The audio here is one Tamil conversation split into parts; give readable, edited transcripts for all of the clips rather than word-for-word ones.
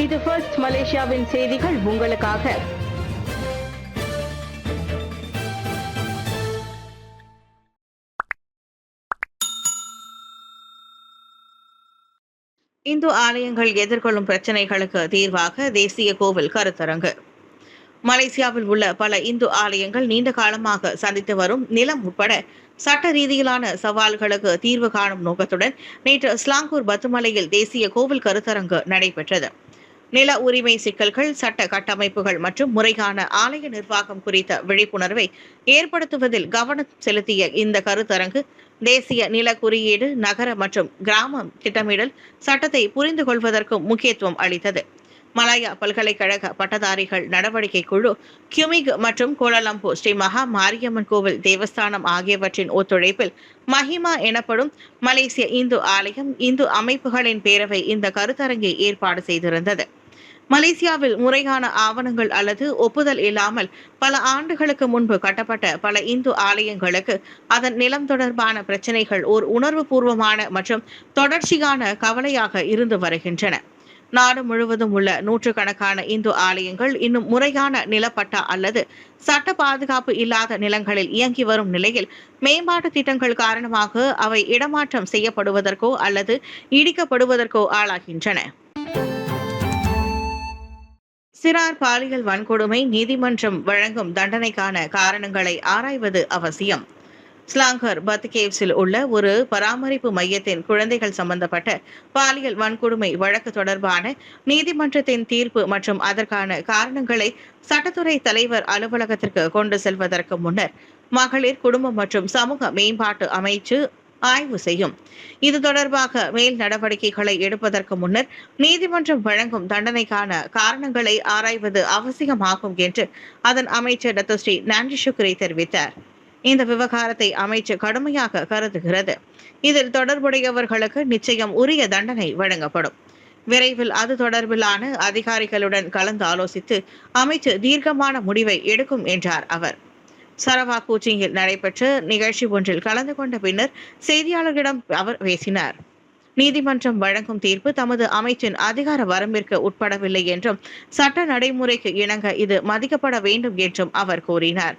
இது ஃபர்ஸ்ட் மலேசியாவின் செய்திகள் உங்களுக்காக. இந்து ஆலயங்கள் எதிர்கொள்ளும் பிரச்சினைகளுக்கு தீர்வாக தேசிய கோவில் கருத்தரங்கு. மலேசியாவில் உள்ள பல இந்து ஆலயங்கள் நீண்ட காலமாக சந்தித்து வரும் நிலம் உட்பட சட்ட ரீதியிலான சவால்களுக்கு தீர்வு காணும் நோக்கத்துடன் நேற்று ஸ்லாங்கூர் பத்துமலையில் தேசிய கோவில் கருத்தரங்கு நடைபெற்றது. நில உரிமை சிக்கல்கள், சட்ட கட்டமைப்புகள் மற்றும் முறையான ஆலய நிர்வாகம் குறித்த விழிப்புணர்வை ஏற்படுத்துவதில் கவனம் செலுத்திய இந்த கருத்தரங்கு தேசிய நில குறியீடு, நகர மற்றும் கிராம திட்டமிடல் சட்டத்தை புரிந்து கொள்வதற்கும் முக்கியத்துவம் அளித்தது. மலாயா பல்கலைக்கழக பட்டதாரிகள் நடவடிக்கை குழு, கியூமிக் மற்றும் கோலாலம்பூர் ஸ்ரீ மகா மாரியம்மன் கோவில் தேவஸ்தானம் ஆகியவற்றின் ஒத்துழைப்பில் மஹிமா எனப்படும் மலேசிய இந்து ஆலயம் இந்து அமைப்புகளின் பேரவை இந்த கருத்தரங்கை ஏற்பாடு செய்திருந்தது. மலேசியாவில் முறையான ஆவணங்கள் அல்லது ஒப்புதல் இல்லாமல் பல ஆண்டுகளுக்கு முன்பு கட்டப்பட்ட பல இந்து ஆலயங்களுக்கு அதன் நிலம் தொடர்பான பிரச்சினைகள் ஓர் உணர்வுபூர்வமான மற்றும் தொடர்ச்சியான கவலையாக இருந்து வருகின்றன. நாடு முழுவதும் உள்ள நூற்றுக்கணக்கான இந்து ஆலயங்கள் இன்னும் முறையான நிலப்பட்டா அல்லது சட்ட பாதுகாப்பு இல்லாத நிலங்களில் இயங்கி வரும் நிலையில் மேம்பாட்டு திட்டங்கள் காரணமாக அவை இடமாற்றம் செய்யப்படுவதற்கோ அல்லது இடிக்கப்படுவதற்கோ ஆளாகின்றன. சிறார் பாலியல் வன்கொடுமை நீதிமன்றம் வழங்கும் தண்டனைக்கான காரணங்களை ஆராய்வது அவசியம். ஸ்லாங்கர் பத்கேவ்ஸில் உள்ள ஒரு பராமரிப்பு மையத்தின் குழந்தைகள் சம்பந்தப்பட்ட பாலியல் வன்கொடுமை வழக்கு தொடர்பான நீதிமன்றத்தின் தீர்ப்பு மற்றும் அதற்கான காரணங்களை சட்டத்துறை தலைவர் அலுவலகத்திற்கு கொண்டு செல்வதற்கு முன்னர் மகளிர், குடும்பம் மற்றும் சமூக மேம்பாட்டு அமைச்சு ஆய்வு செய்யும். இது தொடர்பாக மேல் நடவடிக்கைகளை எடுப்பதற்கு முன்னர் நீதிமன்றம் வழங்கும் தண்டனைக்கான காரணங்களை ஆராய்வது அவசியமாகும் என்று அதன் அமைச்சர் டத்தோஸ்ரீ நான்டி ஷுக்ரி தெரிவித்தார். இந்த விவகாரத்தை அமைச்சர் கடுமையாக கருதுகிறது. இதில் தொடர்புடையவர்களுக்கு நிச்சயம் உரிய தண்டனை வழங்கப்படும். விரைவில் அது தொடர்பிலான அதிகாரிகளுடன் கலந்து ஆலோசித்து அமைச்சர் தீர்க்கமான முடிவை எடுக்கும் என்றார் அவர். சரவா கூச்சிங்கில் நடைபெற்ற நிகழ்ச்சி ஒன்றில் கலந்து கொண்ட பின்னர் செய்தியாளர்களிடம் அவர் பேசினார். நீதிமன்றம் வழங்கும் தீர்ப்பு தமது அமைச்சின் அதிகார வரம்பிற்கு உட்படவில்லை என்றும் சட்ட நடைமுறைக்கு இணங்க இது மதிக்கப்பட வேண்டும் என்றும் அவர் கூறினார்.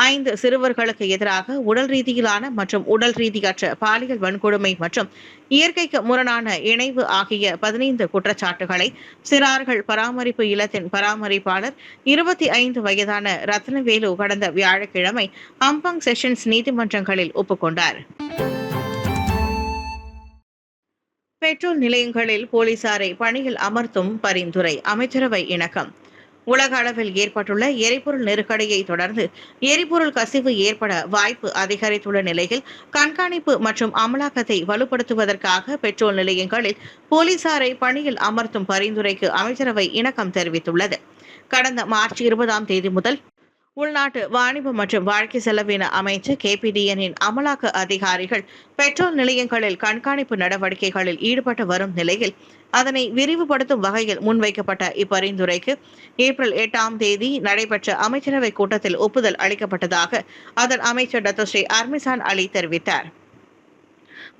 5 சிறுவர்களுக்கு எதிராக உடல் ரீதியிலான மற்றும் உடல் ரீதியற்ற பாலியல் வன்கொடுமை மற்றும் இயற்கைக்கு முரணான இணைவு ஆகிய 15 குற்றச்சாட்டுகளை சிறார்கள் பராமரிப்பு இல்லத்தின் பராமரிப்பாளர் 25 வயதான ரத்னவேலு கடந்த வியாழக்கிழமை அம்பங் செஷன்ஸ் நீதிமன்றங்களில் ஒப்புக்கொண்டார். பெட்ரோல் நிலையங்களில் போலீசாரை பணியில் அமர்த்தும் பரிந்துரை அமைச்சரவை இணக்கம். உலக அளவில் ஏற்பட்டுள்ள எரிபொருள் நெருக்கடியை தொடர்ந்து எரிபொருள் கசிவு ஏற்பட வாய்ப்பு அதிகரித்துள்ள நிலையில் கண்காணிப்பு மற்றும் அமலாக்கத்தை வலுப்படுத்துவதற்காக பெட்ரோல் நிலையங்களில் போலீசாரை பணியில் அமர்த்தும் பரிந்துரைக்கு அமைச்சரவை இணக்கம் தெரிவித்துள்ளது. கடந்த மார்ச் 20ஆம் தேதி முதல் உள்நாட்டு வாணிப மற்றும் வாழ்க்கை செலவின அமைச்சர் KPDNின் அமலாக்க அதிகாரிகள் பெட்ரோல் நிலையங்களில் கண்காணிப்பு நடவடிக்கைகளில் ஈடுபட்டு வரும் நிலையில் அதனை விரிவுபடுத்தும் வகையில் முன்வைக்கப்பட்ட இப்பரிந்துரைக்கு ஏப்ரல் 8ஆம் தேதி நடைபெற்ற அமைச்சரவை கூட்டத்தில் ஒப்புதல் அளிக்கப்பட்டதாக அதன் அமைச்சர் டத்தோஸ்ரீ அர்மிசான் அலி தெரிவித்தார்.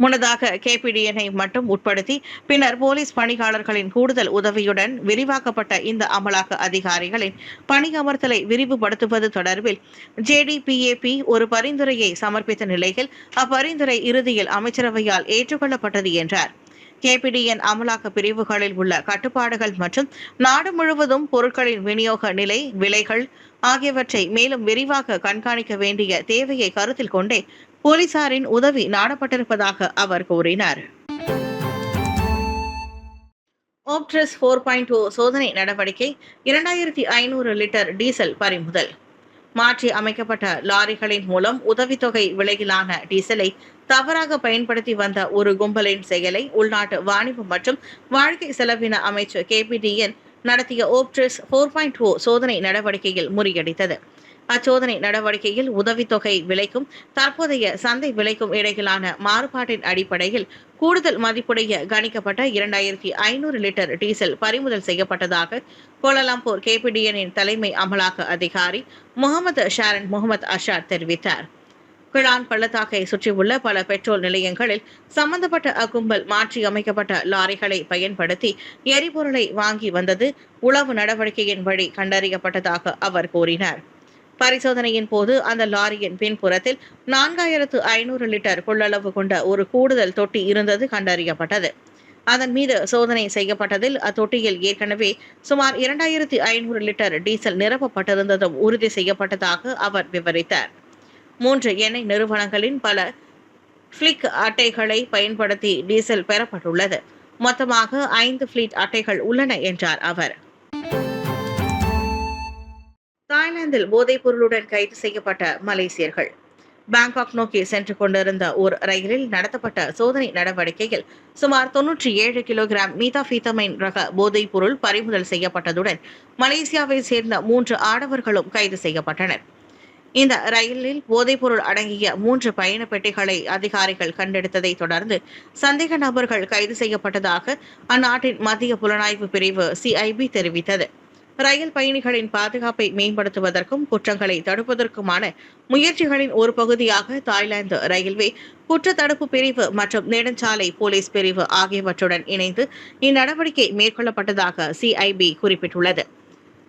முன்னதாக KPDNை மட்டும் உட்படுத்தி பின்னர் போலீஸ் பணியாளர்களின் கூடுதல் உதவியுடன் விரிவாக்கப்பட்ட இந்த அமலாக்க அதிகாரிகளின் பணியமர்த்தலை விரிவுபடுத்துவது தொடர்பில் JDPAP ஒரு பரிந்துரையை சமர்ப்பித்த நிலையில் அப்பரிந்துரை இறுதியில் அமைச்சரவையால் ஏற்றுக்கொள்ளப்பட்டது என்றார். KPDN அமலாக்க பிரிவுகளில் உள்ள கட்டுப்பாடுகள் மற்றும் நாடு முழுவதும் பொருட்களின் விநியோக நிலை, விலைகள் ஆகியவற்றை மேலும் விரிவாக கண்காணிக்க வேண்டிய தேவையை கருத்தில் கொண்டே போலீசாரின் உதவி நாடப்பட்டிருப்பதாக அவர் கூறினார். ஓப்ட்ரஸ் 4.0 சோதனை நடவடிக்கை 2500 லிட்டர் டீசல் பறிமுதல். மாற்றி அமைக்கப்பட்ட லாரிகளின் மூலம் உதவித்தொகை விலையிலான டீசலை தவறாக பயன்படுத்தி வந்த ஒரு கும்பலின் செயலை உள்நாட்டு வாணிபம் மற்றும் வாழ்க்கை செலவின அமைச்சர் KPDN நடத்திய ஓப்ட்ரஸ் 4.0 சோதனை நடவடிக்கையில் முறியடித்தது. அச்சோதனை நடவடிக்கையில் உதவித்தொகை விலைக்கும் தற்போதைய சந்தை விலைக்கும் இடையிலான மாறுபாட்டின் அடிப்படையில் கூடுதல் மதிப்புடைய கணிக்கப்பட்ட 2500 லிட்டர் டீசல் பறிமுதல் செய்யப்பட்டதாக கோலாலம்பூர் KPDNின் தலைமை அமலாக்க அதிகாரி முகமது ஷாரன் முகமது அஷாத் தெரிவித்தார். கிளான் பள்ளத்தாக்கை சுற்றியுள்ள பல பெட்ரோல் நிலையங்களில் சம்பந்தப்பட்ட அக்கும்பல் மாற்றி அமைக்கப்பட்ட லாரிகளை பயன்படுத்தி எரிபொருளை வாங்கி வந்தது உளவு நடவடிக்கையின் வழி கண்டறியப்பட்டதாக அவர் கூறினார். பரிசோதனையின் போது அந்த லாரியின் பின்புறத்தில் 4500 லிட்டர் கொள்ளளவு கொண்ட ஒரு கூடுதல் தொட்டி இருந்தது கண்டறியப்பட்டது. அதன் மீது சோதனை செய்யப்பட்டதில் அத்தொட்டியில் ஏற்கனவே சுமார் 2500 லிட்டர் டீசல் நிரப்பப்பட்டிருந்ததும் உறுதி செய்யப்பட்டதாக அவர் விவரித்தார். 3 எண்ணெய் நிறுவனங்களின் பல ஃபிளிக் அட்டைகளை பயன்படுத்தி டீசல் பெறப்பட்டுள்ளது. மொத்தமாக 5 ஃபிளீட் அட்டைகள் உள்ளன என்றார் அவர். தாய்லாந்தில் போதைப் பொருளுடன் கைது செய்யப்பட்ட மலேசியர்கள். பாங்காக் நோக்கி சென்று கொண்டிருந்த ஒரு ரயிலில் நடத்தப்பட்ட சோதனை நடவடிக்கையில் சுமார் 97 கிலோகிராம் மீதாபீத்தமைன் ரக போதைப் பொருள் பறிமுதல் செய்யப்பட்டதுடன் மலேசியாவை சேர்ந்த 3 ஆடவர்களும் கைது செய்யப்பட்டனர். இந்த ரயிலில் போதைப்பொருள் அடங்கிய 3 பயண பெட்டிகளை அதிகாரிகள் கண்டெடுத்ததை தொடர்ந்து சந்தேக நபர்கள் கைது செய்யப்பட்டதாக அந்நாட்டின் மத்திய புலனாய்வு பிரிவு CIB தெரிவித்தது. ரயில் பயணிகளின் பாதுகாப்பை மேம்படுத்துவதற்கும் குற்றங்களை தடுப்பதற்குமான முயற்சிகளின் ஒரு பகுதியாக தாய்லாந்து ரயில்வே குற்ற தடுப்பு பிரிவு மற்றும் நெடுஞ்சாலை போலீஸ் பிரிவு ஆகியவற்றுடன் இணைந்து இந்நடவடிக்கை மேற்கொள்ளப்பட்டதாக CIB குறிப்பிட்டுள்ளது.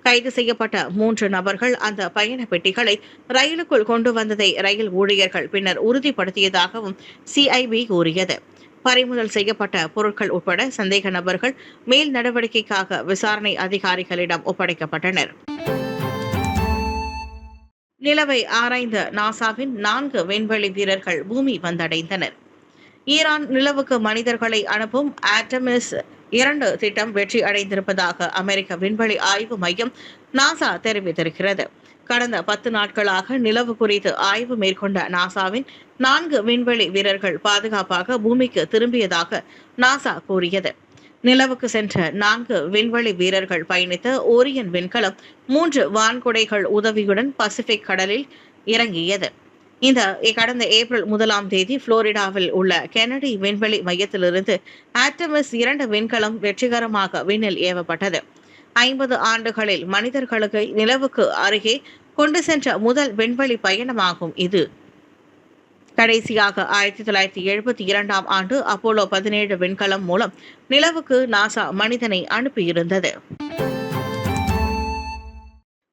கைது செய்யப்பட்ட 3 நபர்கள் அந்த பயண பெட்டிகளை ரயிலுக்குள் கொண்டு வந்ததை ரயில் ஊழியர்கள் பின்னர் உறுதிப்படுத்தியதாகவும் CIB கூறியது. பறிமுதல் செய்யப்பட்ட பொருட்கள் உட்பட சந்தேக நபர்கள் மேல் நடவடிக்கைக்காக விசாரணை அதிகாரிகளிடம் ஒப்படைக்கப்பட்டனர். நிலவை ஆராய்ந்த நாசாவின் 4 விண்வெளி வீரர்கள் பூமி வந்தடைந்தனர். ஈரான் நிலவுக்கு மனிதர்களை அனுப்பும் ஆர்டெமிஸ் 2 திட்டம் வெற்றி அடைந்திருப்பதாக அமெரிக்க விண்வெளி ஆய்வு மையம் நாசா தெரிவித்திருக்கிறது. கடந்த 10 நாட்களாக நிலவு குறித்து ஆய்வு மேற்கொண்ட நாசாவின் 4 விண்வெளி வீரர்கள் பாதுகாப்பாக பூமிக்கு திரும்பியதாக நாசா கூறியது. நிலவுக்கு சென்ற 4 விண்வெளி வீரர்கள் பயணித்த ஓரியன் விண்கலம் 3 வான்குடைகள் உதவியுடன் பசிபிக் கடலில் இறங்கியது. கடந்த ஏப்ரல் 1ஆம் தேதி புளோரிடாவில் உள்ள கெனடி விண்வெளி மையத்திலிருந்து ஆர்டெமிஸ் 2 விண்கலம் வெற்றிகரமாக விண்ணில் ஏவப்பட்டது. 50 ஆண்டுகளில் மனிதர்களுக்கு நிலவுக்கு அருகே கொண்டு சென்ற முதல் விண்வெளி பயணமாகும் இது. கடைசியாக 1972ஆம் ஆண்டு அப்போலோ 17 விண்கலம் மூலம் நிலவுக்கு நாசா மனிதனை அனுப்பியிருந்தது.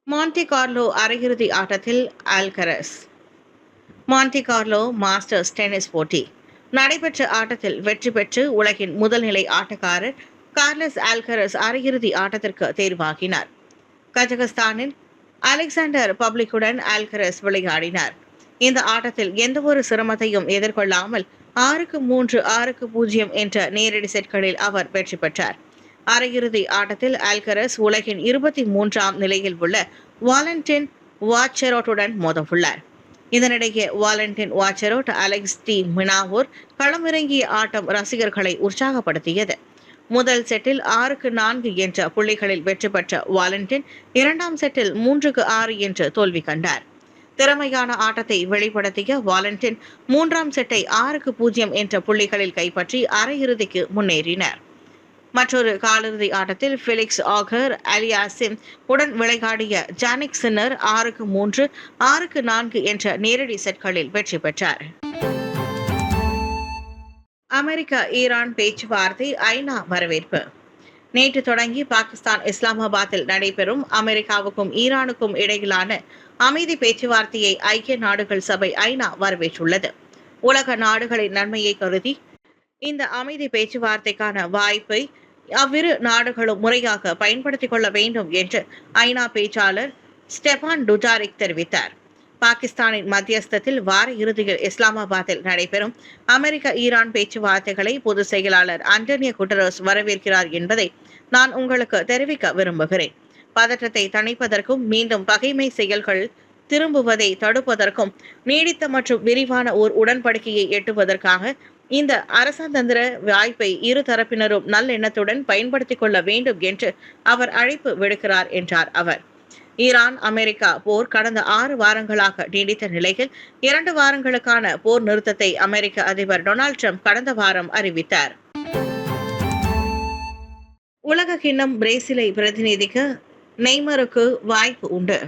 மான்டி கார்லோ அரையிறுதி ஆட்டத்தில் Alcaraz. Monte Carlo masters tennis போட்டி நடைபெற்ற ஆட்டத்தில் வெற்றி பெற்று உலகின் முதல்நிலை ஆட்டக்காரர் கார்லஸ் அல்கரஸ் அரையிறுதி ஆட்டத்திற்கு தேர்வாகினார். கஜகஸ்தானில் அலெக்சாண்டர் பப்ளிக்குடன் அல்கரஸ் விளையாடினார். இந்த ஆட்டத்தில் எந்தவொரு சிரமத்தையும் எதிர்கொள்ளாமல் 6-3, 6-0 என்ற நேரடி செட்களில் அவர் வெற்றி பெற்றார். அரையிறுதி ஆட்டத்தில் அல்கரஸ் உலகின் 23ஆம் நிலையில் உள்ள வாலண்டின் வாச்செரோட்டுடன் மோதவுள்ளார். இதனிடையே வாலண்டின் வாச்செரோட் அலெக்ஸ் டி மினாவோர் களமிறங்கிய ஆட்டம் ரசிகர்களை உற்சாகப்படுத்தியது. முதல் செட்டில் 6-4 என்ற புள்ளிகளில் வெற்றி பெற்ற வாலண்டின் 2ஆம் செட்டில் 3-6 என்று தோல்வி கண்டார். திறமையான ஆட்டத்தை வெளிப்படுத்திய வாலண்டின் 3ஆம் செட்டை 6-0 என்ற புள்ளிகளில் கைப்பற்றி அரையிறுதிக்கு முன்னேறினார். மற்றொரு காலிறுதி ஆட்டத்தில் ஃபெலிக்ஸ் ஆகர் அலியாசிம் உடன் விளையாடிய ஜானிக் சின்னர் 6-3, 6-4 என்ற நேரடி செட்களில் வெற்றி பெற்றார். அமெரிக்கா ஈரான் பேச்சுவார்த்தை ஐநா வரவேற்பு. நேற்று தொடங்கி பாகிஸ்தான் இஸ்லாமாபாத்தில் நடைபெறும் அமெரிக்காவுக்கும் ஈரானுக்கும் இடையிலான அமைதி பேச்சுவார்த்தையை ஐக்கிய நாடுகள் சபை ஐநா வரவேற்றுள்ளது. உலக நாடுகளின் நன்மையை கருதி இந்த அமைதி பேச்சுவார்த்தைக்கான வாய்ப்பை அவ்விரு நாடுகளும் முறையாக பயன்படுத்திக் கொள்ள வேண்டும் என்று ஐநா பேச்சாளர் ஸ்டெபான் டுஜாரிக் தெரிவித்தார். பாகிஸ்தானின் மத்தியஸ்தத்தில் வார இறுதியில் இஸ்லாமாபாத்தில் நடைபெறும் அமெரிக்க ஈரான் பேச்சுவார்த்தைகளை பொதுச் செயலாளர் அண்டோனியோ குட்டரஸ் வரவேற்கிறார் என்பதை நான் உங்களுக்கு தெரிவிக்க விரும்புகிறேன். பதற்றத்தை தணிப்பதற்கும் மீண்டும் பகைமை செயல்கள் திரும்புவதை தடுப்பதற்கும் நீடித்த மற்றும் விரிவான ஓர் உடன்படிக்கையை எட்டுவதற்காக இந்த அரசாந்தந்திர வாய்ப்பை இரு தரப்பினரும் நல்லெண்ணத்துடன் பயன்படுத்திக் கொள்ள வேண்டும் என்று அவர் அழைப்பு விடுக்கிறார் என்றார் அவர். ஈரான் அமெரிக்கா போர் கடந்த 6 வாரங்களாக நீடித்த நிலையில் 2 வாரங்களுக்கான போர் நிறுத்தத்தை அமெரிக்க அதிபர் டொனால்ட் ட்ரம்ப் கடந்த வாரம் அறிவித்தார். உலக கிண்ணம் பிரேசிலை பிரதிநிதிக்க நெய்மருக்கு வாய்ப்பு உண்டு.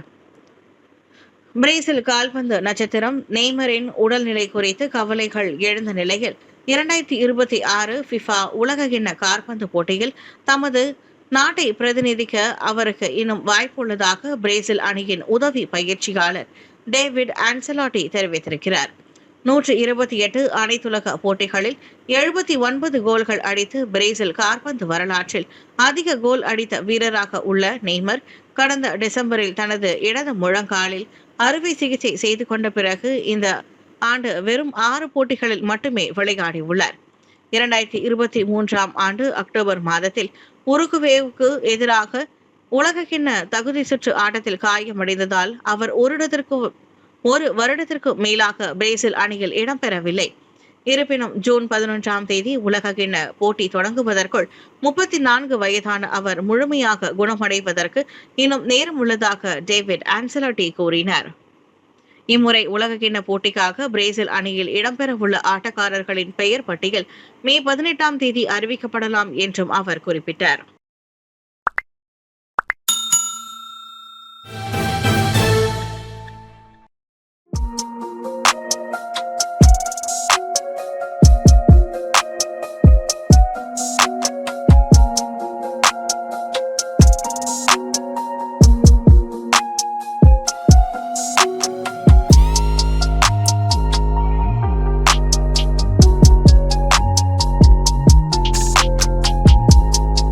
பிரேசில் கால்பந்து நட்சத்திரம் நெய்மரின் உடல்நிலை குறித்து கவலைகள் எழுந்த நிலையில் 2026 ஃபிஃபா உலகக்கிண்ண கால்பந்து போட்டியில் தமது நாட்டை பிரதிநிதிக்க அவருக்கு இன்னும் வாய்ப்புள்ளதாக பிரேசில் அணியின் உதவி பயிற்சியாளர் டேவிட் ஆன்செலாட்டி தெரிவித்திருக்கிறார். 128 அனைத்துலக போட்டிகளில் 79 கோல்கள் அடித்து பிரேசில் கால்பந்து வரலாற்றில் அதிக கோல் அடித்த வீரராக உள்ள நெய்மர் கடந்த டிசம்பரில் தனது இடது முழங்காலில் அறுவை சிகிச்சை செய்து கொண்ட பிறகு இந்த ஆண்டு வெறும் 6 போட்டிகளில் மட்டுமே விளையாடியுள்ளார். 2023ஆம் ஆண்டு அக்டோபர் மாதத்தில் உருகுவேவுக்கு எதிராக உலகக்கிண்ண தகுதி சுற்று ஆட்டத்தில் காயமடைந்ததால் அவர் ஒரு வருடத்திற்கு மேலாக பிரேசில் அணியில் இடம்பெறவில்லை. இருப்பினும் ஜூன் 11ஆம் தேதி உலகக்கிண்ண போட்டி தொடங்குவதற்குள் 34 வயதான அவர் முழுமையாக குணமடைவதற்கு இன்னும் நேரம் உள்ளதாக டேவிட் ஆன்செலாட்டி கூறினார். இம்முறை உலகக்கிண்ண போட்டிக்காக பிரேசில் அணியில் இடம்பெறவுள்ள ஆட்டக்காரர்களின் பெயர் பட்டியல் மே 18ஆம் தேதி அறிவிக்கப்படலாம் என்றும் அவர் குறிப்பிட்டார்.